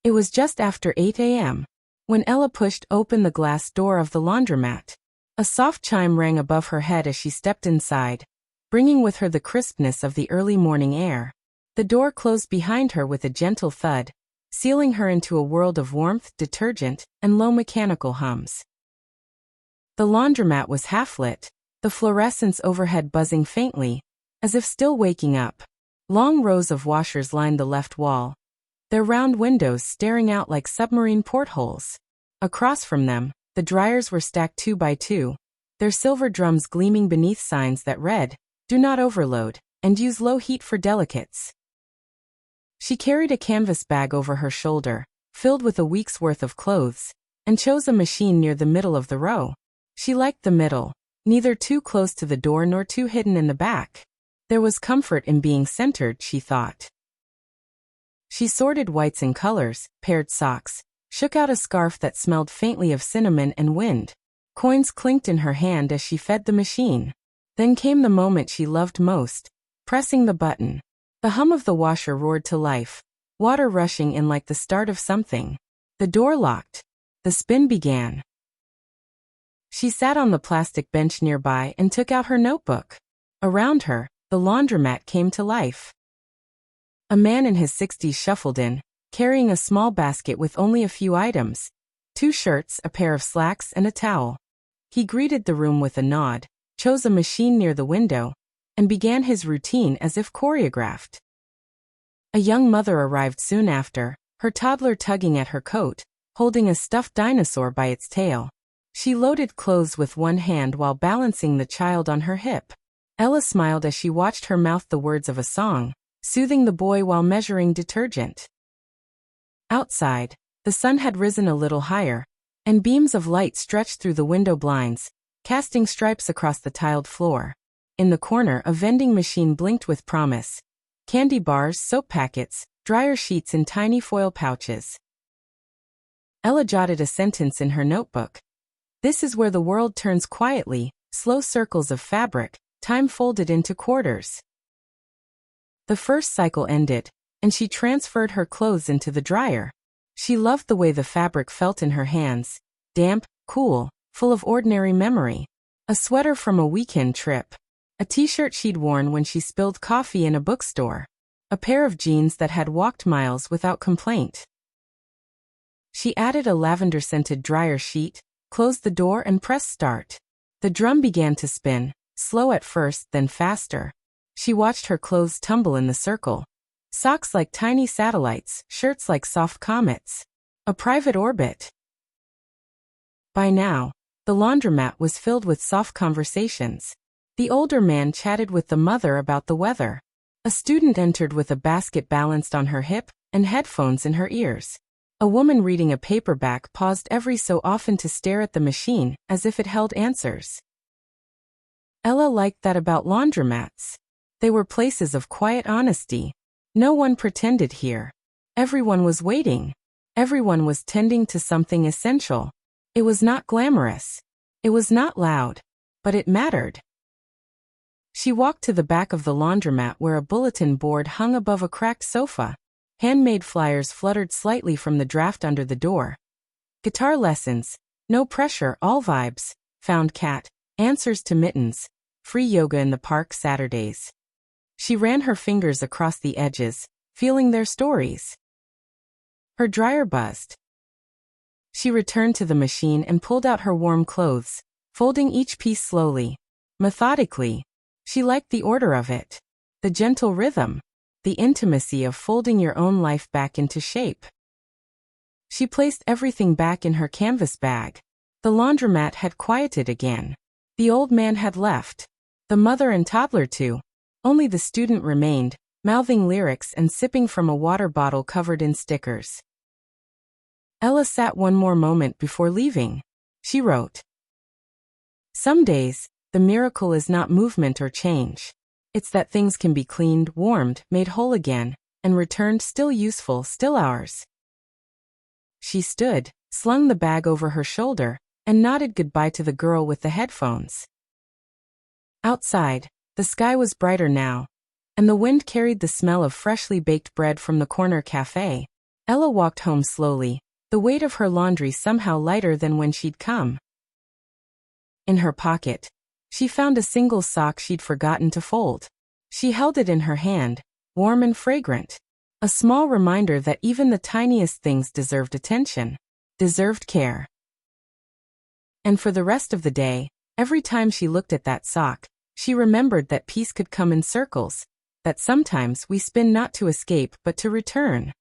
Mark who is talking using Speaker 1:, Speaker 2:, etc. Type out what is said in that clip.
Speaker 1: It was just after 8 a.m. when Ella pushed open the glass door of the laundromat. A soft chime rang above her head as she stepped inside, bringing with her the crispness of the early morning air. The door closed behind her with a gentle thud, sealing her into a world of warmth, detergent, and low mechanical hums. The laundromat was half-lit, the fluorescence overhead buzzing faintly, as if still waking up. Long rows of washers lined the left wall, their round windows staring out like submarine portholes. Across from them, the dryers were stacked 2 by 2, their silver drums gleaming beneath signs that read, "Do not overload, and use low heat for delicates." She carried a canvas bag over her shoulder, filled with a week's worth of clothes, and chose a machine near the middle of the row. She liked the middle, neither too close to the door nor too hidden in the back. There was comfort in being centered, she thought. She sorted whites and colors, paired socks, shook out a scarf that smelled faintly of cinnamon and wind. Coins clinked in her hand as she fed the machine. Then came the moment she loved most, pressing the button. The hum of the washer roared to life, water rushing in like the start of something. The door locked. The spin began. She sat on the plastic bench nearby and took out her notebook. Around her, the laundromat came to life. A man in his 60s shuffled in, carrying a small basket with only a few items: 2 shirts, a pair of slacks, and a towel. He greeted the room with a nod, chose a machine near the window, and began his routine as if choreographed. A young mother arrived soon after, her toddler tugging at her coat, holding a stuffed dinosaur by its tail. She loaded clothes with one hand while balancing the child on her hip. Ella smiled as she watched her mouth the words of a song, soothing the boy while measuring detergent. Outside, the sun had risen a little higher, and beams of light stretched through the window blinds, casting stripes across the tiled floor. In the corner, a vending machine blinked with promise: candy bars, soap packets, dryer sheets in tiny foil pouches. Ella jotted a sentence in her notebook. This is where the world turns quietly, slow circles of fabric, time folded into quarters. The first cycle ended, and she transferred her clothes into the dryer. She loved the way the fabric felt in her hands, damp, cool, full of ordinary memory. A sweater from a weekend trip. A t-shirt she'd worn when she spilled coffee in a bookstore. A pair of jeans that had walked miles without complaint. She added a lavender-scented dryer sheet, closed the door and pressed start. The drum began to spin, slow at first, then faster. She watched her clothes tumble in the circle. Socks like tiny satellites, shirts like soft comets. A private orbit. By now, the laundromat was filled with soft conversations. The older man chatted with the mother about the weather. A student entered with a basket balanced on her hip and headphones in her ears. A woman reading a paperback paused every so often to stare at the machine as if it held answers. Ella liked that about laundromats. They were places of quiet honesty. No one pretended here. Everyone was waiting. Everyone was tending to something essential. It was not glamorous. It was not loud. But it mattered. She walked to the back of the laundromat where a bulletin board hung above a cracked sofa. Handmade flyers fluttered slightly from the draft under the door. Guitar lessons, no pressure, all vibes. Found cat, answers to mittens, free yoga in the park Saturdays. She ran her fingers across the edges, feeling their stories. Her dryer buzzed. She returned to the machine and pulled out her warm clothes, folding each piece slowly, methodically. She liked the order of it, the gentle rhythm, the intimacy of folding your own life back into shape. She placed everything back in her canvas bag. The laundromat had quieted again. The old man had left. The mother and toddler too. Only the student remained, mouthing lyrics and sipping from a water bottle covered in stickers. Ella sat one more moment before leaving. She wrote, "Some days, the miracle is not movement or change. It's that things can be cleaned, warmed, made whole again, and returned still useful, still ours." She stood, slung the bag over her shoulder, and nodded goodbye to the girl with the headphones. Outside, the sky was brighter now, and the wind carried the smell of freshly baked bread from the corner cafe. Ella walked home slowly, the weight of her laundry somehow lighter than when she'd come. In her pocket, she found a single sock she'd forgotten to fold. She held it in her hand, warm and fragrant. A small reminder that even the tiniest things deserved attention, deserved care. And for the rest of the day, every time she looked at that sock, she remembered that peace could come in circles, that sometimes we spin not to escape but to return.